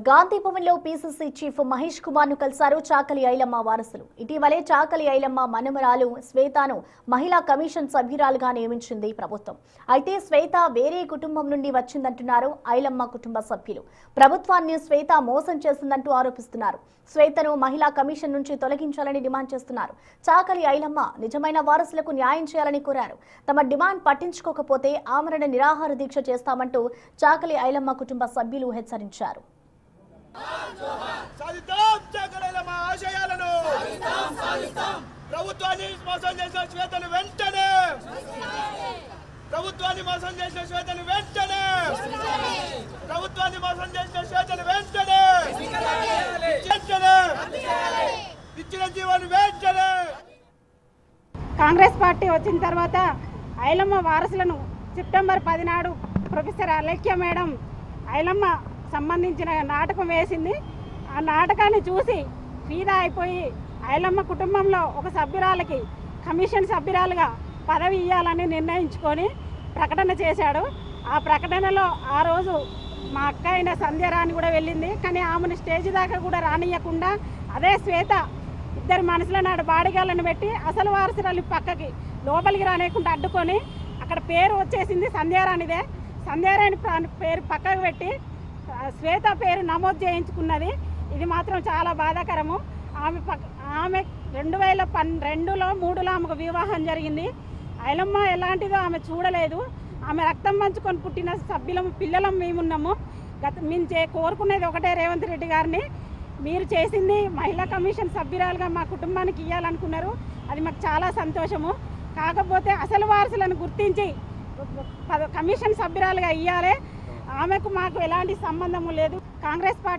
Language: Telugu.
గాంధీ భవన్ లో పీసీసీ చీఫ్ మహేష్ కుమార్ ను కలిశారు చాకలి ఐలమ్మ వారసులు. ఇటీవలే చాకలి ఐలమ్మ మనమరాలు శ్వేతను మహిళా కమిషన్ సభ్యురాలుగా నియమించింది ప్రభుత్వం. అయితే శ్వేత వేరే కుటుంబం నుండి వచ్చిందంటున్నారు ఐలమ్మ కుటుంబ సభ్యులు. ప్రభుత్వాన్ని శ్వేత మోసం చేసిందంటూ ఆరోపిస్తున్నారు. శ్వేతను మహిళా కమిషన్ నుంచి తొలగించాలని డిమాండ్ చేస్తున్నారు. చాకలి ఐలమ్మ నిజమైన వారసులకు న్యాయం చేయాలని కోరారు. తమ డిమాండ్ పట్టించుకోకపోతే ఆమరణ నిరాహార దీక్ష చేస్తామంటూ చాకలి ఐలమ్మ కుటుంబ సభ్యులు హెచ్చరించారు. ప్రభుత్వాన్ని మోసం చేసిన శ్వేతను వెంటనే ప్రభుత్వాన్ని మోసం చేసిన శ్వేతను వెంటనే ప్రభుత్వాన్ని మోసం చేసిన శ్వేతను వెంటనే ఇచ్చిన జీవన వెంటనే. కాంగ్రెస్ పార్టీ వచ్చిన తర్వాత ఐలమ్మ వారసులను సెప్టెంబర్ 10 నాడు ప్రొఫెసర్ అలేఖ్య మేడం ఐలమ్మ సంబంధించిన నాటకం వేసింది. ఆ నాటకాన్ని చూసి ఫీదా అయిపోయి ఐలమ్మ కుటుంబంలో ఒక సభ్యురాలకి కమిషన్ సభ్యురాలుగా పదవి ఇవ్వాలని నిర్ణయించుకొని ప్రకటన చేశాడు. ఆ ప్రకటనలో ఆ రోజు మా అక్క అయిన సంధ్యారాణి కూడా వెళ్ళింది. కానీ ఆమెను స్టేజ్ దాకా కూడా రానియకుండా అదే శ్వేత ఇద్దరు మనసుల నాడు బాడిగాళ్ళను పెట్టి అసలు వారసురాలు పక్కకి లోపలికి రానియకుండా అడ్డుకొని అక్కడ పేరు వచ్చేసింది సంధ్యారాణిదే. సంధ్యారాణి పేరు పక్కకు పెట్టి శ్వేత పేరు నమోదు చేయించుకున్నది. ఇది మాత్రం చాలా బాధాకరము. ఆమె 2002లో 3లో ఆమెకు వివాహం జరిగింది. ఐలమ్మ ఎలాంటిదో ఆమె చూడలేదు. ఆమె రక్తం పంచుకొని పుట్టిన పిల్లలం మేమున్నాము. మేము కోరుకునేది ఒకటే, రేవంత్ రెడ్డి గారిని మీరు చేసింది మహిళా కమిషన్ సభ్యురాలుగా మా కుటుంబానికి ఇవ్వాలనుకున్నారు. అది మాకు చాలా సంతోషము. కాకపోతే అసలు వారసులను గుర్తించి కమిషన్ సభ్యురాలుగా ఇవ్వాలి. ఆమెకు మాకు ఎలాంటి సంబంధము లేదు. కాంగ్రెస్ పార్టీ